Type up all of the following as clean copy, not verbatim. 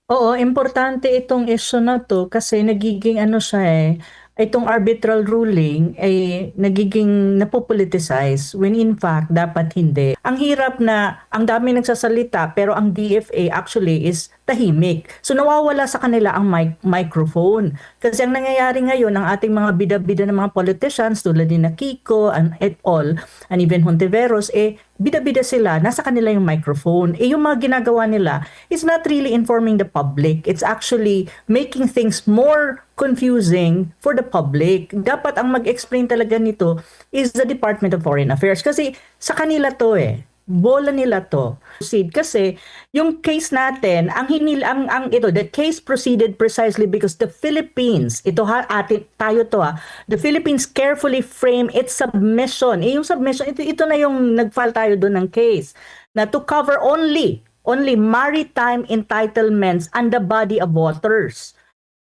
Oo, importante itong issue na 'to kasi nagiging ano siya, itong arbitral ruling ay nagiging napo-politicize when in fact dapat hindi. Ang hirap na ang dami nagsasalita pero ang DFA actually is tahimik. So nawawala sa kanila ang microphone. Kasi ang nangyayari ngayon ang ating mga bida-bida ng mga politicians tulad ni Kiko and et al. And even Hontiveros, bida-bida sila, nasa kanila yung microphone. Yung mga ginagawa nila is not really informing the public. It's actually making things more confusing for the public. Dapat ang mag-explain talaga nito is the Department of Foreign Affairs. Kasi sa kanila to bola nila to. Proceed kasi yung case natin, the case proceeded precisely because the Philippines, tayo to the Philippines carefully frame its submission. Yung submission, ito na yung nag-file tayo doon ng case na to cover only maritime entitlements and the body of waters,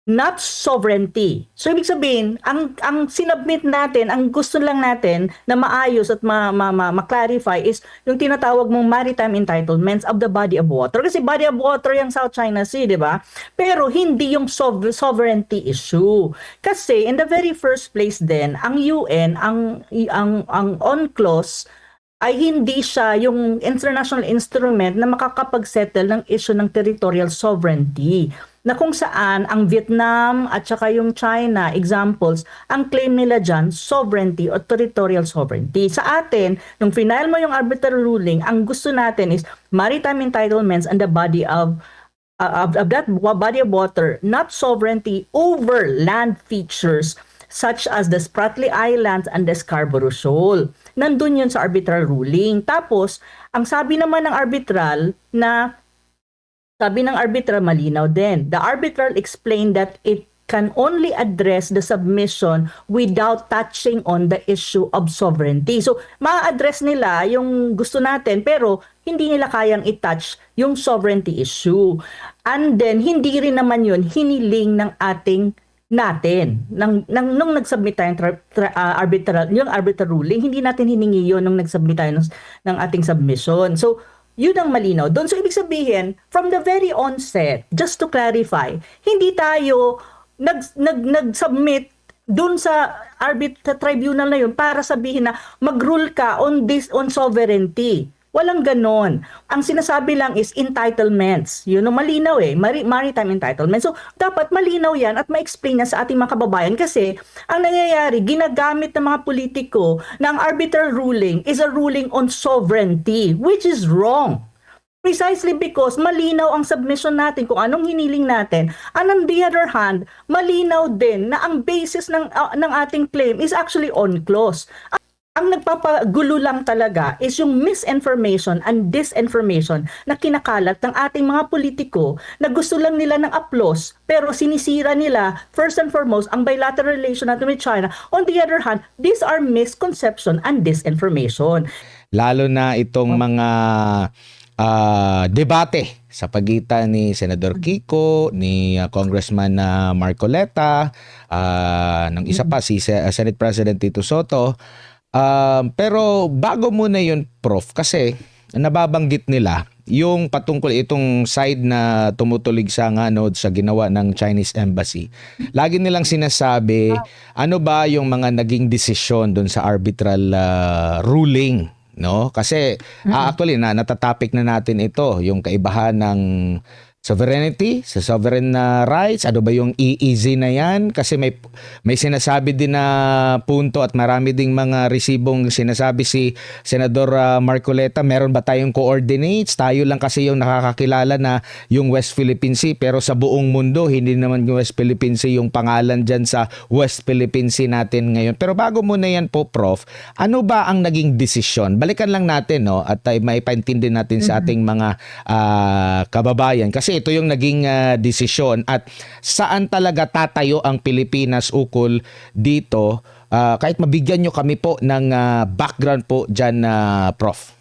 not sovereignty. So ibig sabihin, ang sinubmit natin, ang gusto lang natin na maayos at ma-clarify is yung tinatawag mong maritime entitlements of the body of water. Kasi body of water yung South China Sea, di ba? Pero hindi yung sovereignty issue. Kasi in the very first place din, ang UN, ang UNCLOS ay hindi siya yung international instrument na makakapag-settle ng issue ng territorial sovereignty, na kung saan ang Vietnam at saka yung China, examples, ang claim nila dyan, sovereignty o territorial sovereignty. Sa atin, nung final mo yung arbitral ruling, ang gusto natin is maritime entitlements and the body of that body of water, not sovereignty over land features such as the Spratly Islands and the Scarborough Shoal. Nandun yun sa arbitral ruling. Tapos, ang sabi naman ng arbitral malinaw din. The arbitral explained that it can only address the submission without touching on the issue of sovereignty. So, ma-address nila yung gusto natin pero hindi nila kayang i-touch yung sovereignty issue. And then, hindi rin naman yun hiniling ng nung nag-submit tayo yung arbitral ruling, hindi natin hiningi yun nung nag-submit tayo ng ating submission. So, yun ang malinaw doon. So, ibig sabihin, from the very onset, just to clarify, hindi tayo nag-submit doon sa arbitral tribunal na yun para sabihin na mag-rule ka on sovereignty. Walang ganon. Ang sinasabi lang is entitlements. Yun ang malinaw maritime entitlements. So, dapat malinaw yan at ma-explain na sa ating mga kababayan kasi ang nangyayari, ginagamit ng mga politiko na ang arbitral ruling is a ruling on sovereignty, which is wrong. Precisely because malinaw ang submission natin kung anong hiniling natin. And on the other hand, malinaw din na ang basis ng ating claim is actually on clause. Ang nagpapagulo lang talaga is yung misinformation and disinformation na kinakalat ng ating mga politiko na gusto lang nila ng applause pero sinisira nila first and foremost ang bilateral relation natin with China. On the other hand, these are misconception and disinformation. Lalo na itong mga debate sa pagitan ni Senador Kiko, ni Congressman Marcoleta, ng isa pa si Senate President Tito Soto. Pero bago muna yun, Prof, kasi nababanggit nila yung patungkol itong side na tumutulig sa sa ginawa ng Chinese Embassy. Lagi nilang sinasabi, ano ba yung mga naging desisyon doon sa arbitral ruling, no? Kasi actually natatopic na natin ito, yung kaibahan ng sovereignty, sa sovereign rights, ano ba yung EEZ na yan? Kasi may sinasabi din na punto at marami ding mga resibong sinasabi si Senador Marcoleta, meron ba tayong coordinates? Tayo lang kasi yung nakakakilala na yung West Philippine Sea, pero sa buong mundo, hindi naman yung West Philippine Sea yung pangalan dyan sa West Philippine Sea natin ngayon. Pero bago muna yan po, Prof, ano ba ang naging desisyon? Balikan lang natin, no? At maipaintindi natin sa ating mga kababayan. Kasi ito yung naging desisyon at saan talaga tatayo ang Pilipinas ukol dito, kahit mabigyan nyo kami po ng background po dyan, Prof.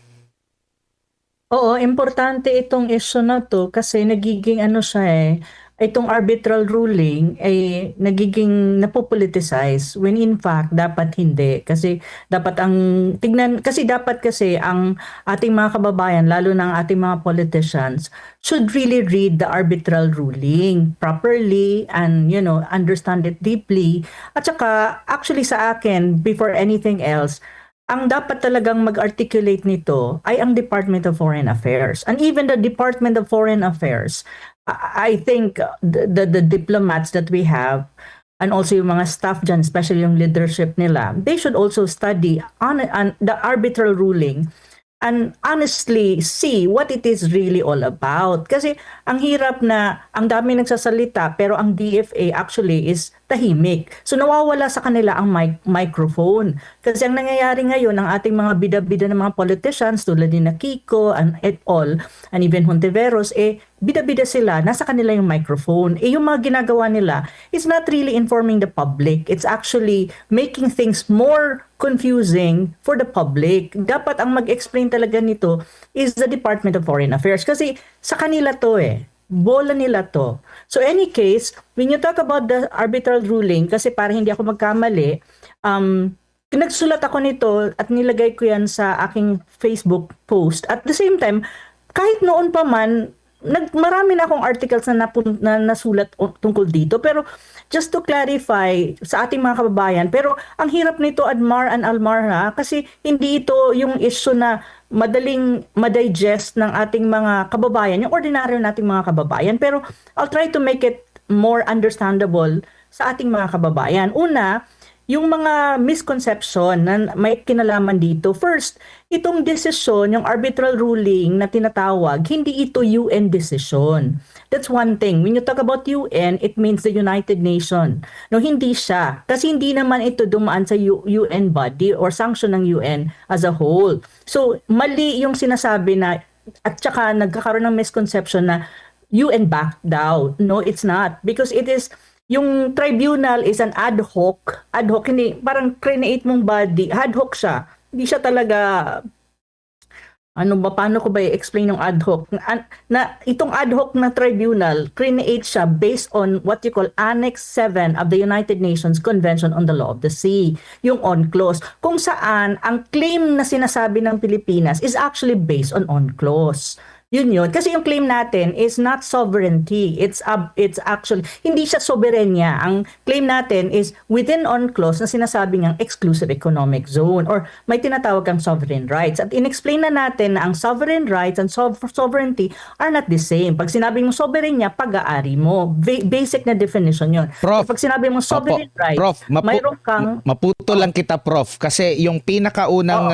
Oo, importante itong issue na 'to kasi nagiging ano siya, itong arbitral ruling ay nagiging napo-politicize when in fact dapat hindi. Kasi dapat ang dapat kasi ang ating mga kababayan lalo na ang ating mga politicians should really read the arbitral ruling properly and understand it deeply. At saka actually sa akin before anything else, ang dapat talagang mag-articulate nito ay ang Department of Foreign Affairs. And even the Department of Foreign Affairs, I think the diplomats that we have and also yung mga staff dyan, especially yung leadership nila, they should also study on the arbitral ruling and honestly see what it is really all about. Kasi ang hirap na ang dami nagsasalita pero ang DFA actually is tahimik. So nawawala sa kanila ang microphone. Kasi ang nangyayari ngayon ng ating mga bida-bida ng mga politicians tulad ni Kiko and et al. And even Hontiveros, bida-bida sila, nasa kanila yung microphone. Yung mga ginagawa nila is not really informing the public. It's actually making things more confusing for the public. Dapat ang mag-explain talaga nito is the Department of Foreign Affairs. Kasi sa kanila to bola nila to. So any case, when you talk about the arbitral ruling, kasi para hindi ako magkamali, nagsulat ako nito at nilagay ko yan sa aking Facebook post. At the same time, kahit noon pa man, marami na akong articles na nasulat tungkol dito. Pero just to clarify sa ating mga kababayan, pero ang hirap nito Admar and Almar kasi hindi ito yung issue na madaling ma-digest ng ating mga kababayan, yung ordinaryo nating mga kababayan. Pero I'll try to make it more understandable sa ating mga kababayan. Una, yung mga misconception na may kinalaman dito. First, itong desisyon, yung arbitral ruling na tinatawag, hindi ito UN decision. That's one thing. When you talk about UN, it means the United Nations. No, hindi siya. Kasi hindi naman ito dumaan sa UN body or sanction ng UN as a whole. So, mali yung sinasabi na, at saka nagkakaroon ng misconception na UN backed daw. No, it's not. Because it is yung tribunal is an ad hoc, hindi, parang create mong body, ad hoc siya. Hindi siya talaga, paano ko ba i-explain yung ad hoc? Na itong ad hoc na tribunal, create siya based on what you call Annex 7 of the United Nations Convention on the Law of the Sea, yung UNCLOS, kung saan ang claim na sinasabi ng Pilipinas is actually based on UNCLOS. Yun. Kasi yung claim natin is not sovereignty. It's actually, hindi siya soberenya. Ang claim natin is within UNCLOS na sinasabi niyang exclusive economic zone or may tinatawag kang sovereign rights. At in-explain na natin na ang sovereign rights and sovereignty are not the same. Pag sinabi mong soberenya, pag-aari mo. Basic na definition yun. Prof, Pag sinabi mong sovereign rights, Prof, mayroon kang... maputo lang kita, Prof. Kasi yung pinakaunang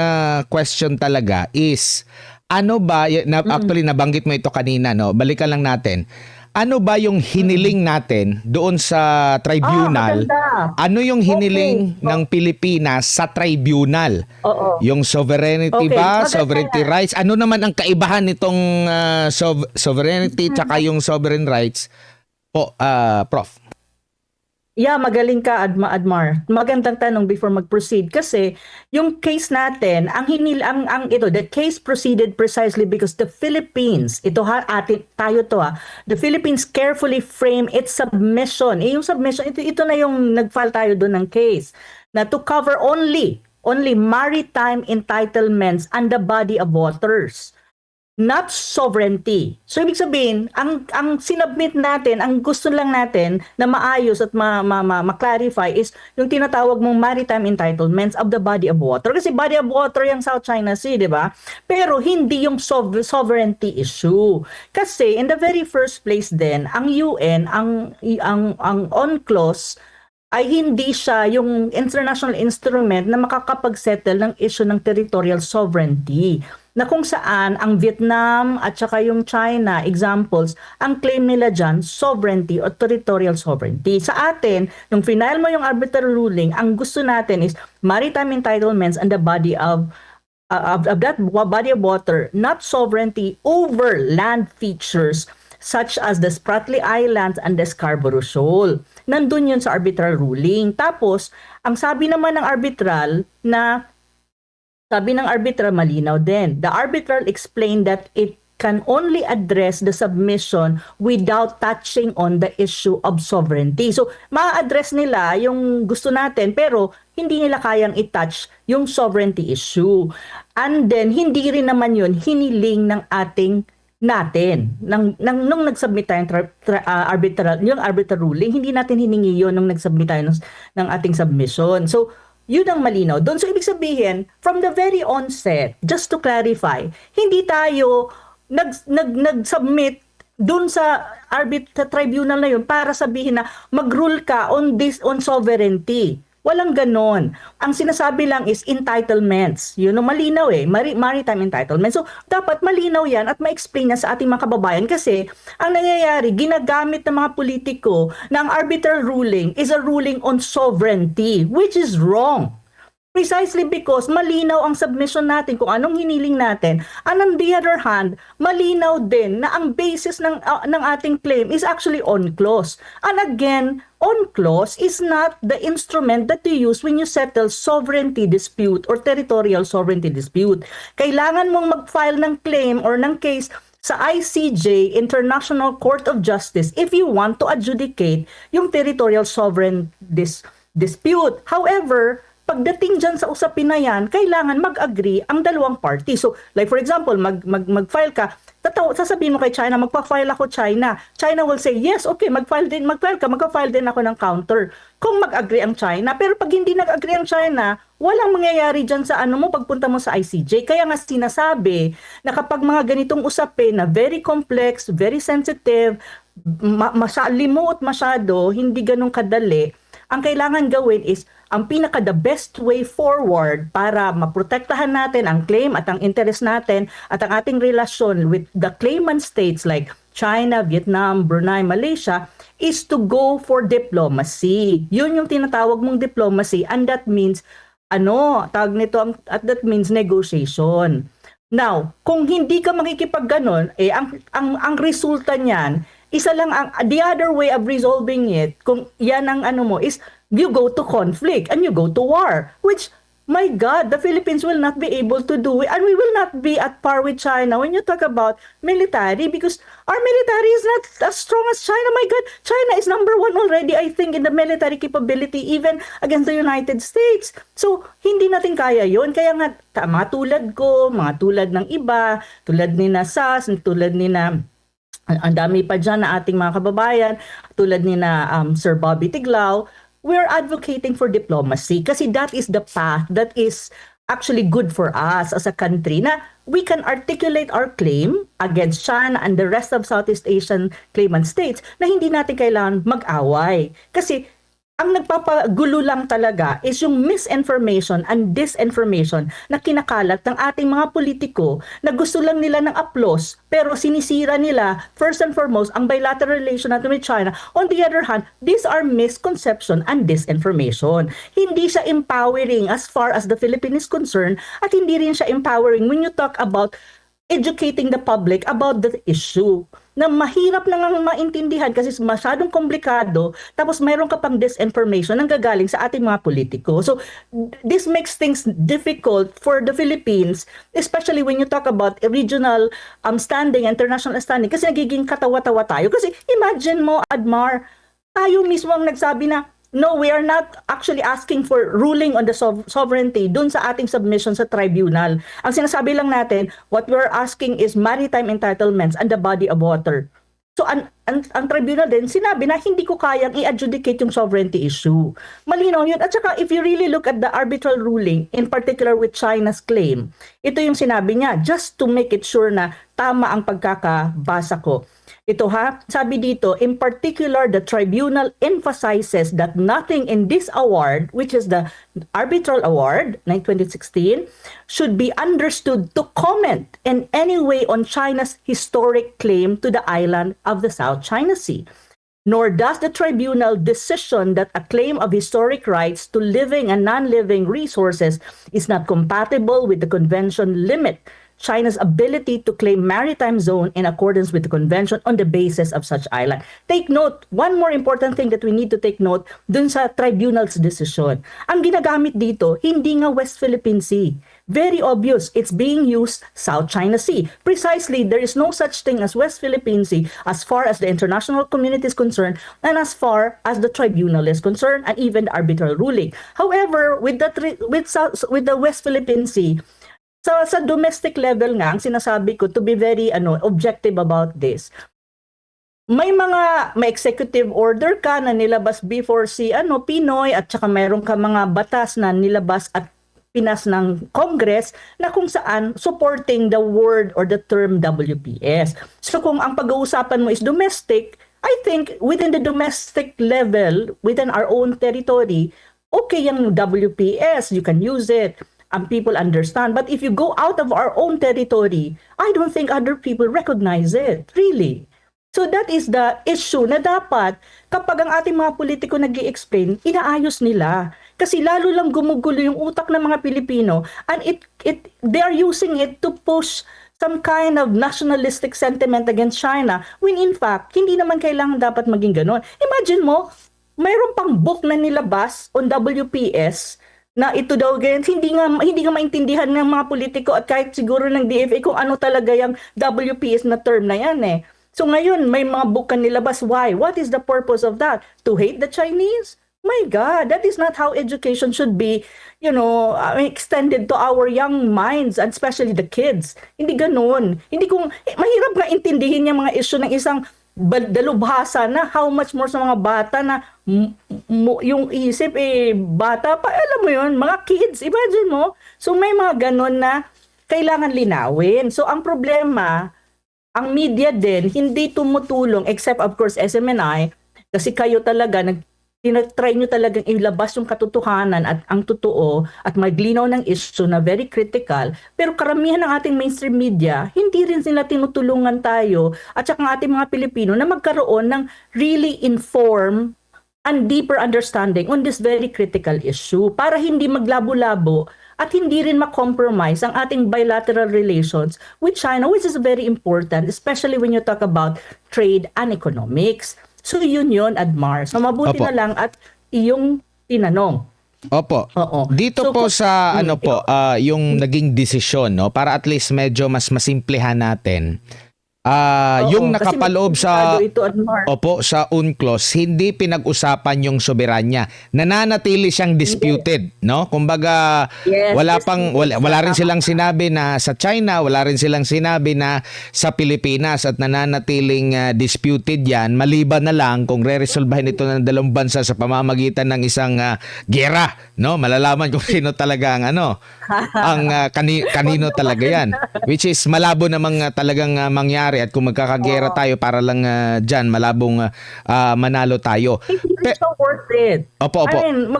question talaga is, ano ba, actually nabanggit mo ito kanina, no? Balikan lang natin. Ano ba yung hiniling natin doon sa tribunal? Maganda. Ano yung hiniling ng Pilipinas sa tribunal? Oo. Yung sovereignty Okay, ba? maganda Sovereignty rights? Ano naman ang kaibahan nitong sovereignty tsaka yung sovereign rights? Prof. Yeah, magaling ka, Admar. Magandang tanong before mag-proceed kasi yung case natin, the case proceeded precisely because the Philippines, the Philippines carefully framed its submission. Yung submission, ito na yung nag-file tayo doon ng case na to cover only maritime entitlements and the body of waters, not sovereignty. So ibig sabihin, ang sinubmit natin, ang gusto lang natin na maayos at ma-clarify is yung tinatawag mong maritime entitlements of the body of water. Kasi body of water yung South China Sea, di ba? Pero hindi yung sovereignty issue. Kasi in the very first place din, ang UN, ang UNCLOS ay hindi siya yung international instrument na makakapag-settle ng issue ng territorial sovereignty, na kung saan ang Vietnam at saka yung China, examples, ang claim nila dyan, sovereignty or territorial sovereignty. Sa atin, nung final mo yung arbitral ruling, ang gusto natin is maritime entitlements and the body of that body of water, not sovereignty over land features such as the Spratly Islands and the Scarborough Shoal. Nandun yun sa arbitral ruling. Tapos, ang sabi naman ng arbitral na Sabi ng arbitral, malinaw din. The arbitral explained that it can only address the submission without touching on the issue of sovereignty. So, ma-address nila yung gusto natin, pero hindi nila kayang i-touch yung sovereignty issue. And then, hindi rin naman yun hiniling ng ating natin. Nung nag-submit tayo yung arbitral ruling, hindi natin hiningi yun nung nag-submit tayo ng ating submission. So, yun ang malinaw doon. So, ibig sabihin, from the very onset, just to clarify, hindi tayo nag-submit doon sa tribunal na yun para sabihin na mag-rule ka on sovereignty. Walang ganon. Ang sinasabi lang is entitlements. Yun ang malinaw maritime entitlement. So, dapat malinaw yan at ma-explain na sa ating mga kababayan kasi ang nangyayari, ginagamit ng mga politiko na ang arbitral ruling is a ruling on sovereignty, which is wrong. Precisely because malinaw ang submission natin kung anong hiniling natin. And on the other hand, malinaw din na ang basis ng ating claim is actually on clause. And again, on clause is not the instrument that you use when you settle sovereignty dispute or territorial sovereignty dispute. Kailangan mong mag-file ng claim or ng case sa ICJ, International Court of Justice, if you want to adjudicate yung territorial sovereign dispute. However, pagdating dyan sa usapin na yan, kailangan mag-agree ang dalawang party. So, like for example, mag-file ka, sasabihin mo kay China, magpa-file ako China. China will say, yes, okay, mag-file ka, magpa-file din ako ng counter. Kung mag-agree ang China. Pero pag hindi nag-agree ang China, walang mangyayari dyan sa pagpunta mo sa ICJ. Kaya nga sinasabi na kapag mga ganitong usapin na very complex, very sensitive, limuot masyado, hindi ganun kadali, ang kailangan gawin is ang the best way forward para maprotektahan natin ang claim at ang interest natin at ang ating relasyon with the claimant states like China, Vietnam, Brunei, Malaysia is to go for diplomacy. Yun yung tinatawag mong diplomacy and that means that means negotiation. Now, kung hindi ka makikipag-ganon, ang resulta niyan, isa lang the other way of resolving it, kung yan ang is you go to conflict and you go to war, which, my God, the Philippines will not be able to do it, and we will not be at par with China when you talk about military, because our military is not as strong as China. My God, China is number one already, I think, in the military capability, even against the United States. So, hindi natin kaya yon. Kaya nga, mga tulad ko, mga tulad ng iba, tulad ni na SAS, tulad ni na ang dami pa dyan na ating mga kababayan, tulad ni na Sir Bobby Tiglao, we're advocating for diplomacy kasi that is the path that is actually good for us as a country na we can articulate our claim against China and the rest of Southeast Asian claimant states na hindi natin kailangan mag-away. Kasi ang nagpapagulo lang talaga is yung misinformation and disinformation na kinakalat ng ating mga politiko na gusto lang nila ng applause pero sinisira nila first and foremost ang bilateral relation natin with China. On the other hand, these are misconception and disinformation. Hindi siya empowering as far as the Philippines is concerned at hindi rin siya empowering when you talk about educating the public about the issue na mahirap na nga maintindihan kasi masyadong komplikado tapos mayroon ka pang disinformation na gagaling sa ating mga politiko. So, this makes things difficult for the Philippines, especially when you talk about regional standing, international standing, kasi nagiging katawa-tawa tayo. Kasi imagine mo, Admar, tayo mismo ang nagsabi na no, we are not actually asking for ruling on the sovereignty dun sa ating submission sa tribunal. Ang sinasabi lang natin, what we're asking is maritime entitlements and the body of water. So, ang tribunal din, sinabi na hindi ko kayang i-adjudicate yung sovereignty issue. Malinaw yun. At saka, if you really look at the arbitral ruling, in particular with China's claim, ito yung sinabi niya, just to make it sure na tama ang pagkakabasa ko. Ito sabi dito, in particular, the tribunal emphasizes that nothing in this award, which is the arbitral award, 2016, should be understood to comment in any way on China's historic claim to the island of the South China Sea. Nor does the tribunal decision that a claim of historic rights to living and non-living resources is not compatible with the convention limit China's ability to claim maritime zone in accordance with the convention on the basis of such island. Take note, one more important thing that we need to take note dun sa tribunal's decision. Ang ginagamit dito, hindi nga West Philippine Sea. very obvious. It's being used South China Sea. Precisely, there is no such thing as West Philippine Sea as far as the international community is concerned and as far as the tribunal is concerned and even the arbitral ruling. However, with the West Philippine Sea, sa domestic level nga, ang sinasabi ko to be very objective about this, may executive order ka na nilabas before si Pinoy at saka mayroon ka mga batas na nilabas at pinas ng Congress na kung saan supporting the word or the term WPS. So kung ang pag-uusapan mo is domestic, I think within the domestic level, within our own territory, okay yung WPS, you can use it. And people understand. But if you go out of our own territory, I don't think other people recognize it. Really. So that is the issue na dapat kapag ang ating mga politiko nag-i-explain, inaayos nila. Kasi lalo lang gumugulo yung utak ng mga Pilipino and they are using it to push some kind of nationalistic sentiment against China when in fact, hindi naman kailangan dapat maging ganon. Imagine mo, mayroon pang book na nilabas on WPS na ito daw ganyan, hindi nga maintindihan ng mga politiko at kahit siguro ng DFA kung ano talaga yung WPS na term na yan eh. So ngayon, may mga book nilabas. Why? What is the purpose of that? To hate the Chinese? My God, that is not how education should be, extended to our young minds and especially the kids. Hindi ganoon. Mahirap nga intindihin yung mga issue ng isang dalubhasa na how much more sa mga bata na yung isip bata pa, alam mo yun, mga kids, imagine mo. So may mga ganon na kailangan linawin. So ang problema, ang media din, hindi tumutulong except of course SMNI kasi kayo talaga tinatry nyo talagang ilabas yung katotohanan at ang totoo at maglinaw ng issue na very critical. Pero karamihan ng ating mainstream media, hindi rin sila tinutulungan tayo at saka ng ating mga Pilipino na magkaroon ng really informed and deeper understanding on this very critical issue para hindi maglabo-labo at hindi rin ma-compromise ang ating bilateral relations with China, which is very important, especially when you talk about trade and economics. So yun, Admar. So mabuti Opo. na lang at iyong tinanong. Opo. Oo. Dito So, po sa yung naging desisyon, no, para at least medyo mas masimplehan natin. Yung kasi nakapaloob komplikado ito, Admar. sa UNCLOS, hindi pinag-usapan yung soberanya. Nananatili siyang disputed, no? Kumbaga, Yes, wala rin silang sinabi na sa China, wala rin silang sinabi na sa Pilipinas at nananatiling disputed yan, maliban na lang kung re-resolbahin ito ng dalawang bansa sa pamamagitan ng isang gera, no? Malalaman kung sino talaga ang kanino talaga yan. Which is malabo namang talagang mangyari at kung magkakagera tayo para lang dyan, malabong manalo tayo. Hindi so worth it. Opo. I mean,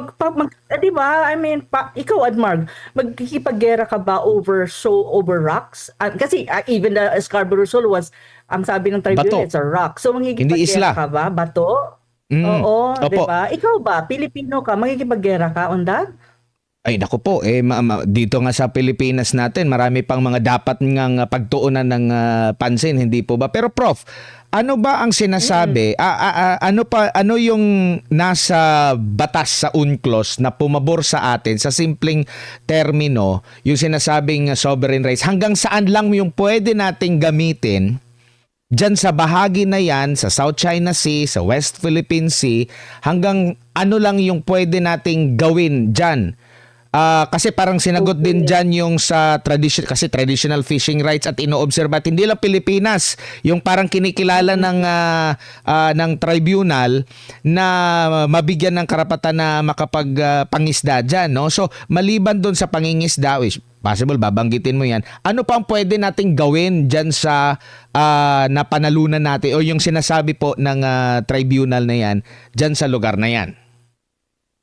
diba? I mean, ikaw, Admar, magkikipaggera ka ba over rocks? Kasi even the Scarborough Shoal was, ang sabi ng tribunal, it's a rock. So, Hindi isla. magkikipaggera ka ba? Bato? Oo, diba? Ikaw ba? Pilipino ka, magkikipaggera ka on that? Ay naku po, dito nga sa Pilipinas natin, marami pang mga dapat ngang pagtuunan ng pansin, hindi po ba? Pero Prof, ano ba ang sinasabi? Ano yung nasa batas sa UNCLOS na pumabor sa atin sa simpleng termino, yung sinasabing sovereign rights? Hanggang saan lang yung pwede nating gamitin diyan sa bahagi na yan, sa South China Sea, sa West Philippine Sea, hanggang ano lang yung pwede nating gawin diyan? Kasi parang sinagot din dyan yung sa traditional fishing rights at inoobserba at hindi lang Pilipinas yung parang kinikilala ng tribunal na mabigyan ng karapatan na makapagpangisda dyan, no? So maliban doon sa pangingisda, which possible babanggitin mo yan, ano pang pwede nating gawin dyan sa napanalunan natin o yung sinasabi po ng tribunal na yan dyan sa lugar na yan?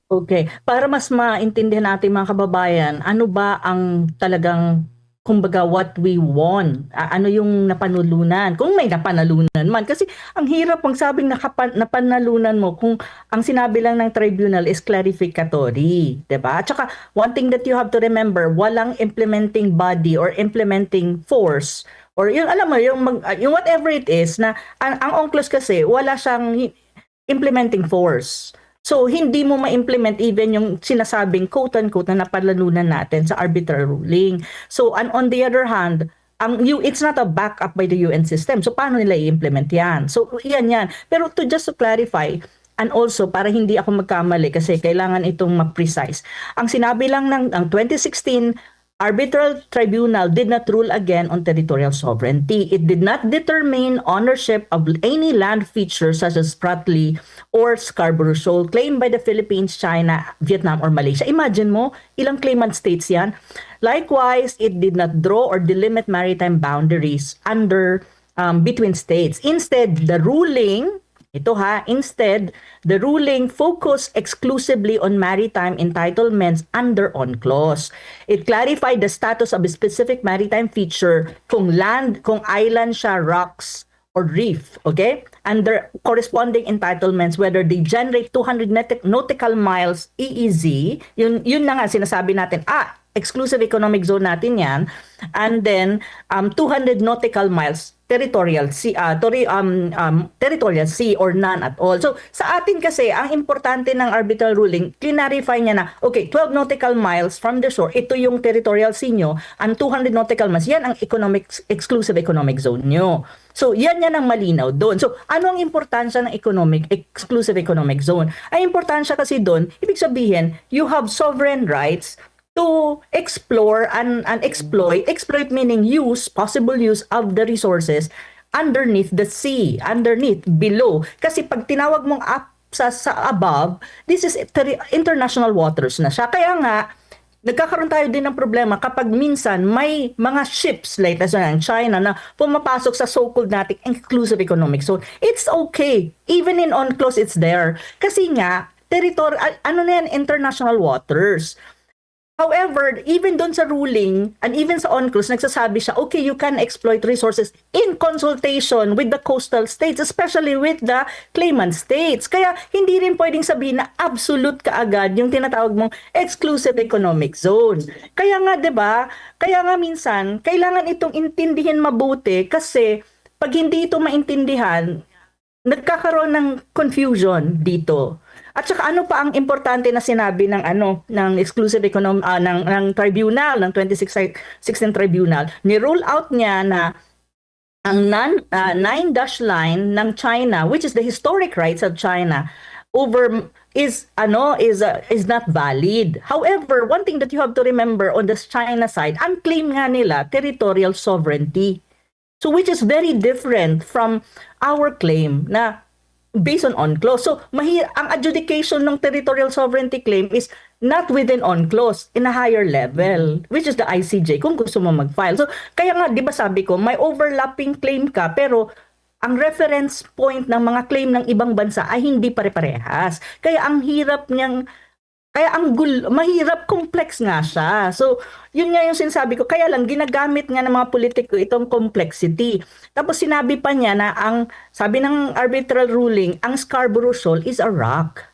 Okay. Para mas maintindihan natin mga kababayan, ano ba ang talagang, kumbaga, what we want? Ano yung napanulunan? Kung may napanalunan man. Kasi ang hirap pang sabing napanalunan mo kung ang sinabi lang ng tribunal is clarificatory. Diba? At saka, one thing that you have to remember, walang implementing body or implementing force or yung, alam mo, yung whatever it is, na ang UNCLOS kasi, wala siyang implementing force. So, hindi mo ma-implement even yung sinasabing quote-unquote na napalalunan natin sa arbitral ruling. So, and on the other hand, it's not a backup by the UN system. So, paano nila i-implement yan? So, yan. Pero just to clarify, and also para hindi ako magkamali kasi kailangan itong mag-precise. Ang sinabi lang ng 2016 Arbitral Tribunal did not rule again on territorial sovereignty. It did not determine ownership of any land feature such as Spratly or Scarborough Shoal claimed by the Philippines, China, Vietnam, or Malaysia. Imagine mo, ilang claimant states yan. Likewise, it did not draw or delimit maritime boundaries under between states. Instead, the ruling the ruling focused exclusively on maritime entitlements under UNCLOS. It clarified the status of a specific maritime feature kung land, kung island siya, rocks, or reef, okay? Under corresponding entitlements, whether they generate 200 nautical miles EEZ, yun na nga sinasabi natin, exclusive economic zone natin yan, and then 200 nautical miles territorial sea, territorial sea or none at all. So sa atin kasi, ang importante ng arbitral ruling, clarify niya na, okay, 12 nautical miles from the shore, ito yung territorial sea nyo, ang 200 nautical miles, yan ang exclusive economic zone nyo. So yan ang malinaw doon. So ano ang importansya ng exclusive economic zone? Ang importansya kasi doon, ibig sabihin, you have sovereign rights to explore and exploit meaning possible use of the resources underneath the sea, below. Kasi pag tinawag mong up sa above, this is international waters na siya. Kaya nga, nagkakaroon tayo din ng problema kapag minsan may mga ships like ng China na pumapasok sa so-called nating exclusive economic zone. It's okay. Even in UNCLOS, it's there. Kasi nga, international waters. However, even doon sa ruling and even sa UNCLOS, nagsasabi siya, okay, you can exploit resources in consultation with the coastal states, especially with the claimant states. Kaya hindi rin pwedeng sabihin na absolute kaagad yung tinatawag mong exclusive economic zone. Kaya nga, 'di ba? Kaya nga minsan, kailangan itong intindihin mabuti kasi pag hindi ito maintindihan, nagkakaroon ng confusion dito. At saka ano pa ang importante na sinabi ng ng exclusive economic ng tribunal ng 2016 tribunal, ni-rule out niya na ang 9-dash line ng China, which is the historic rights of China is not valid. However, one thing that you have to remember on the China side, ang claim nga nila territorial sovereignty. So which is very different from our claim na based on UNCLOS. So, ang adjudication ng territorial sovereignty claim is not within UNCLOS, in a higher level, which is the ICJ, kung gusto mo mag-file. So, kaya nga, di ba sabi ko, may overlapping claim ka, pero ang reference point ng mga claim ng ibang bansa ay hindi pare-parehas. Kaya ang hirap niyang, mahirap, complex nga siya. So, yun nga yung sinasabi ko. Kaya lang, ginagamit nga ng mga politiko itong complexity. Tapos sinabi pa niya na sabi ng arbitral ruling, ang Scarborough Shoal is a rock.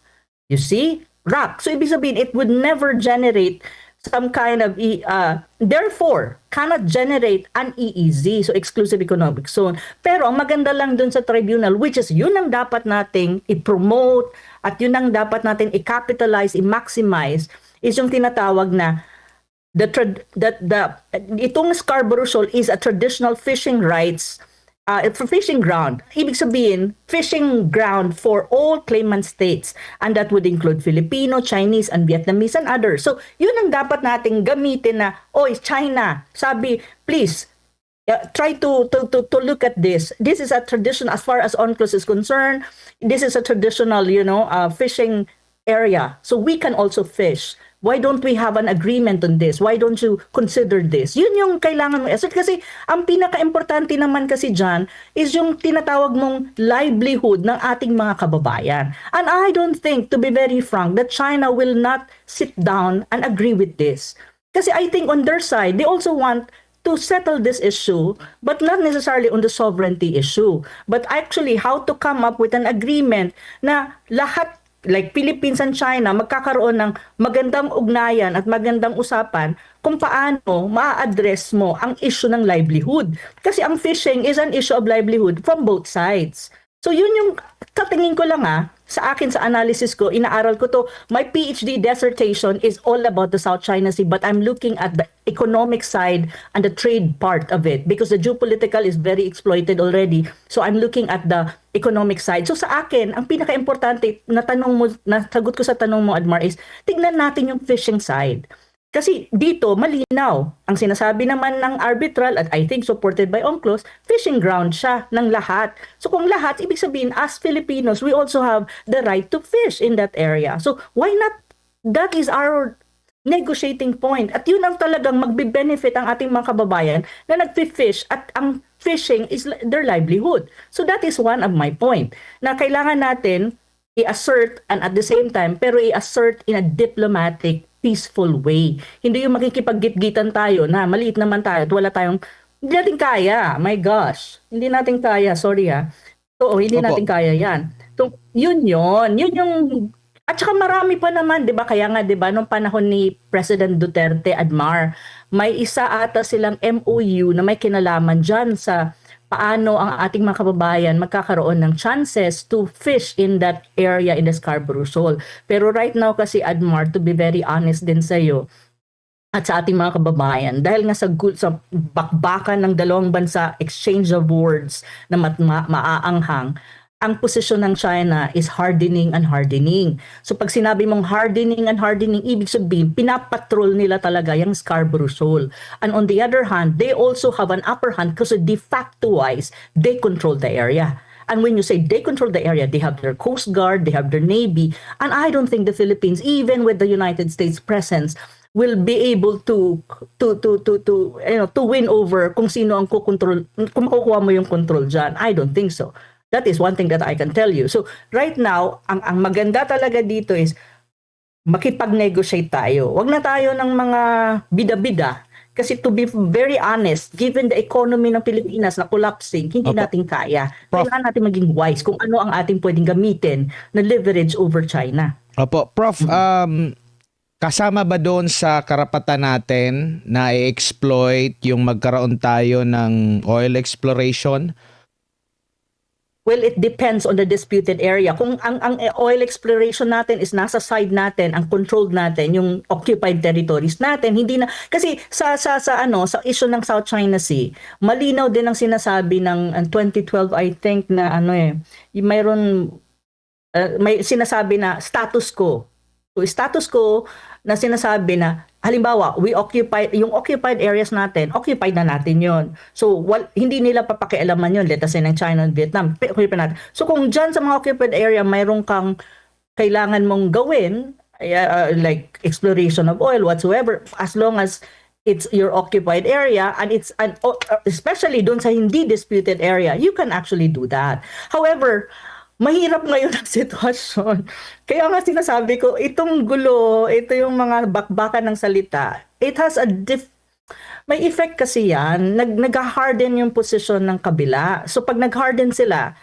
You see? Rock. So, ibig sabihin, it would never generate some kind of, therefore, cannot generate an EEZ, so exclusive economic zone. Pero ang maganda lang dun sa tribunal, which is yun ang dapat nating i-promote at yun ang dapat natin i-capitalize, i-maximize, is yung tinatawag na itong Scarborough Shoal is a traditional fishing rights fishing ground. Ibig sabihin, fishing ground for all claimant states. And that would include Filipino, Chinese, and Vietnamese, and others. So, yun ang dapat nating gamitin na, China, sabi, please, try to look at this. This is a tradition, as far as UNCLOS is concerned, this is a traditional, fishing area. So, we can also fish. Why don't we have an agreement on this? Why don't you consider this? Yun yung kailangan mo. Kasi ang pinaka-importante naman kasi dyan is yung tinatawag mong livelihood ng ating mga kababayan. And I don't think, to be very frank, that China will not sit down and agree with this. Kasi I think on their side, they also want to settle this issue, but not necessarily on the sovereignty issue, but actually how to come up with an agreement na lahat, like Philippines and China, magkakaroon ng magandang ugnayan at magandang usapan kung paano ma-address mo ang issue ng livelihood. Kasi ang fishing is an issue of livelihood from both sides. So yun yung katingin ko lang sa akin, sa analysis ko, inaaral ko to. My PhD dissertation is all about the South China Sea, but I'm looking at the economic side and the trade part of it because the geopolitical is very exploited already. So I'm looking at the economic side. So sa akin, ang pinaka-importante na tanong mo, na sagot ko sa tanong mo, Admar, is tignan natin yung fishing side. Kasi dito, malinaw. Ang sinasabi naman ng arbitral, at I think supported by UNCLOS, fishing ground siya ng lahat. So kung lahat, ibig sabihin, as Filipinos, we also have the right to fish in that area. So why not? That is our negotiating point. At yun ang talagang magbe-benefit ang ating mga kababayan na nagfi-fish at ang fishing is their livelihood. So that is one of my point. Na kailangan natin i-assert and at the same time, pero i-assert in a diplomatic, peaceful way. Hindi yung makikipag-gitgitan tayo na maliit naman tayo at wala tayong, hindi natin kaya. My gosh. Hindi natin kaya. Sorry ha. Oo, hindi Opo. natin kaya yan. So, yun yun. Yun yung, at saka marami pa naman, di ba? Kaya nga, di ba, nung panahon ni President Duterte, Admar, may isa ata silang MOU na may kinalaman dyan sa paano ang ating mga kababayan magkakaroon ng chances to fish in that area in the Scarborough Shoal. Pero right now kasi, Admar, to be very honest din sa'yo, at sa ating mga kababayan, dahil nga sa bakbakan ng dalawang bansa, exchange of words na maaanghang, ang posisyon ng China is hardening and hardening. So pag sinabi mong hardening and hardening, ibig sabihin, pinapatrol nila talaga yung Scarborough Shoal. And on the other hand, they also have an upper hand because de facto wise, they control the area. And when you say they control the area, they have their Coast Guard, they have their Navy. And I don't think the Philippines, even with the United States presence, will be able to win over kung sino ang kukontrol, kung makukuha mo yung control dyan. I don't think so. That is one thing that I can tell you. So right now, ang maganda talaga dito is makipag-negotiate tayo. Wag na tayo ng mga bida-bida. Kasi to be very honest, given the economy ng Pilipinas na collapsing, hindi Opo. natin kaya. Prof. Kailangan natin maging wise kung ano ang ating pwedeng gamitin na leverage over China. Opo, Prof, kasama ba doon sa karapatan natin na i-exploit yung magkaroon tayo ng oil exploration? Well, it depends on the disputed area. Kung ang oil exploration natin is nasa side natin, ang controlled natin, yung occupied territories natin, hindi na kasi sa issue ng South China Sea, malinaw din ang sinasabi ng 2012 I think na mayroon may sinasabi na status quo. So status quo na sinasabi na halimbawa, yung occupied areas natin, occupied na natin yon. So, hindi nila papakialaman yun, let us say ng China and Vietnam, occupied natin. So, kung dyan sa mga occupied area, mayroon kang kailangan mong gawin, like exploration of oil, whatsoever, as long as it's your occupied area, and especially doon sa hindi disputed area, you can actually do that. However, mahirap ngayon ang sitwasyon. Kaya nga sinasabi ko, itong gulo, ito yung mga bakbakan ng salita, it has may effect kasi yan. Nag-harden yung position ng kabila. So pag nag-harden sila,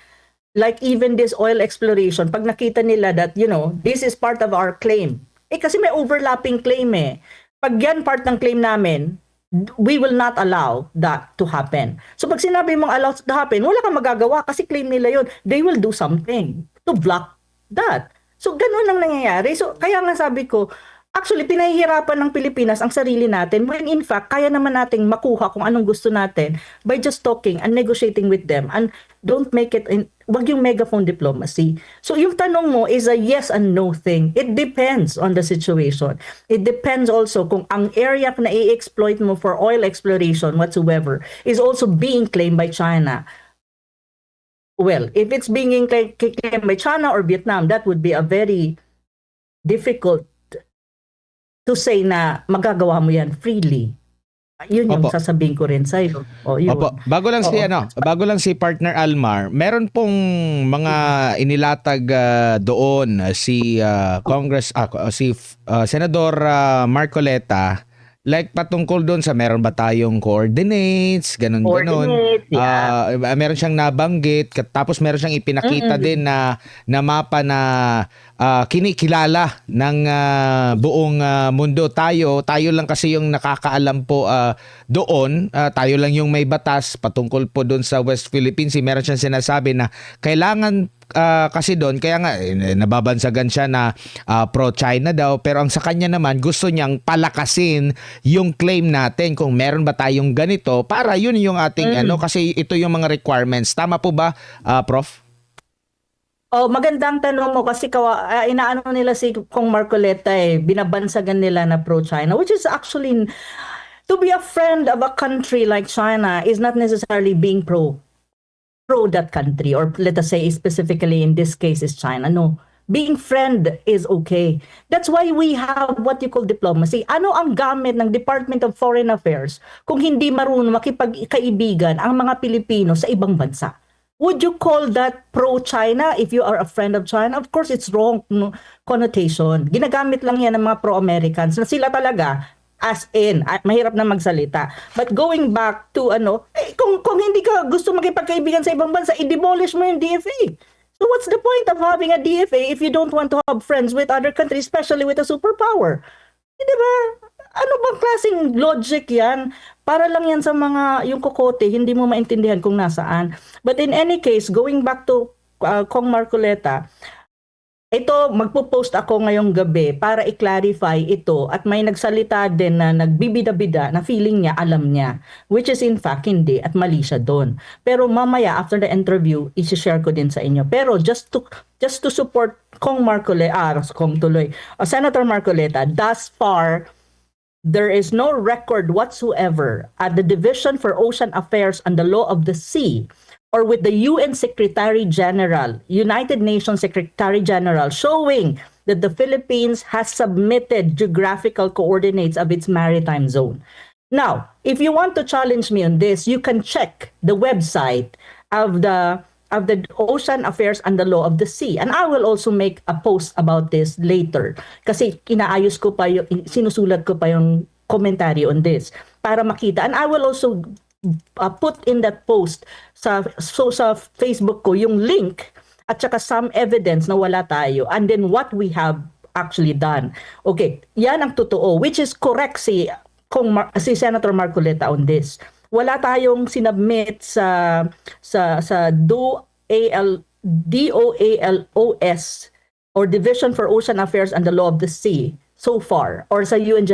like even this oil exploration, pag nakita nila that, this is part of our claim. Kasi may overlapping claim eh. Pag yan part ng claim namin, we will not allow that to happen. So pag sinabi mong allow to happen, wala kang magagawa kasi claim nila yun. They will do something to block that. So ganun ang nangyayari. So kaya nga sabi ko, actually pinahihirapan ng Pilipinas ang sarili natin when in fact kaya naman nating makuha kung anong gusto natin by just talking and negotiating with them, and don't make it wag yung megaphone diplomacy. So yung tanong mo is a yes and no thing. It depends on the situation. It depends also kung ang area na i-exploit mo for oil exploration whatsoever is also being claimed by China. Well, if it's being claimed by China or Vietnam, that would be a very difficult to say na magagawa mo yan freely. Yun yung Opo. sasabihin ko rin sa'yo. Yun. Opo, bago lang si partner Almar, meron pong mga inilatag doon si Senador Marcoleta, like patungkol doon sa meron ba tayong coordinates, ganun. Coordinates, yeah. Meron siyang nabanggit, tapos meron siyang ipinakita din na mapa na kinikilala ng buong mundo. Tayo lang kasi yung nakakaalam po doon. Tayo lang yung may batas patungkol po doon sa West Philippines. Meron siyang sinasabi na kailangan kasi doon, kaya nga nababansagan siya na pro-China daw, pero ang sa kanya naman gusto niyang palakasin yung claim natin kung meron ba tayong ganito para yun yung ating kasi ito yung mga requirements. Tama po ba, Prof? Oh, magandang tanong mo kasi inaano nila si Kong Marcoleta binabansagan nila na pro-China, which is actually, to be a friend of a country like China is not necessarily being pro that country, or let us say specifically in this case is China. No, being friend is okay. That's why we have what you call diplomacy. Ano ang gamit ng Department of Foreign Affairs kung hindi marunong makipagkaibigan ang mga Pilipino sa ibang bansa? Would you call that pro-China if you are a friend of China? Of course, it's wrong connotation. Ginagamit lang yan ng mga pro-Americans na sila talaga, as in, mahirap na magsalita. But going back to kung hindi ka gusto magkipagkaibigan sa ibang bansa, i-demolish mo yung DFA. So what's the point of having a DFA if you don't want to have friends with other countries, especially with a superpower? Di ba? Ano bang klaseng logic yan? Para lang yan sa mga, yung kokote, hindi mo maintindihan kung nasaan. But in any case, going back to Kong Marcoleta, ito, magpo-post ako ngayong gabi para i-clarify ito, at may nagsalita din na nagbibida-bida na feeling niya, alam niya. Which is in fact hindi, at mali siya doon. Pero mamaya, after the interview, isi-share ko din sa inyo. Pero just to support Kong Marcoleta, Senator Marcoleta, thus far, there is no record whatsoever at the Division for Ocean Affairs and the Law of the Sea or with the UN Secretary General, United Nations Secretary General, showing that the Philippines has submitted geographical coordinates of its maritime zone. Now, if you want to challenge me on this, you can check the website of the Ocean Affairs and the Law of the Sea. And I will also make a post about this later. Kasi inaayos ko pa sinusulat ko pa yung commentary on this para makita. And I will also put in that post sa Facebook ko yung link at saka some evidence na wala tayo. And then what we have actually done. Okay, yan ang totoo, which is correct si Senator Marcoleta on this. Wala tayong sinubmit sa DOALOS or Division for Ocean Affairs and the Law of the Sea so far, or sa UN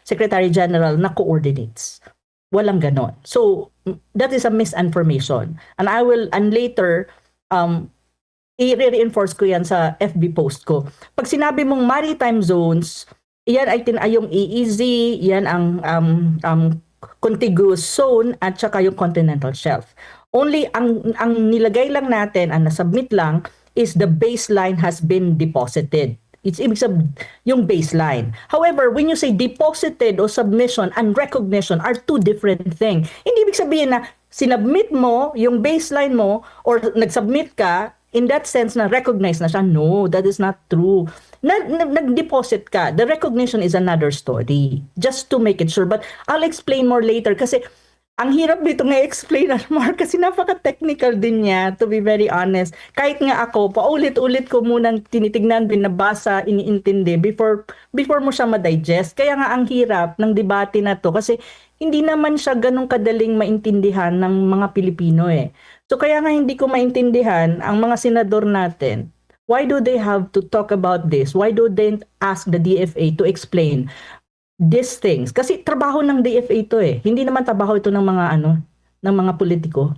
Secretary General na coordinates. Walang ganon. So that is a misinformation. And later i-reinforce ko yan sa FB post ko. Pag sinabi mong maritime zones, yan ay yung EEZ, yan ang contiguous zone at saka yung continental shelf. Only ang nilagay lang natin, ang nasubmit lang, is the baseline has been deposited. It's ibig sabihin yung baseline. However, when you say deposited o submission and recognition are two different things. Hindi ibig sabihin na sinubmit mo yung baseline mo or nagsubmit ka, in that sense na recognize na siya. No, that is not true. Nag-deposit ka. The recognition is another story. Just to make it sure. But I'll explain more later kasi ang hirap dito nga explain, Mark, kasi napaka-technical din niya, to be very honest. Kahit nga ako, paulit-ulit ko munang tinitignan, binabasa, iniintindi before mo siya ma-digest. Kaya nga ang hirap ng debate na to kasi hindi naman siya ganun kadaling maintindihan ng mga Pilipino eh. So kaya nga hindi ko maintindihan ang mga senador natin. Why do they have to talk about this? Why do they ask the DFA to explain these things? Kasi trabaho ng DFA ito eh. Hindi naman trabaho ito ng mga ng mga politiko.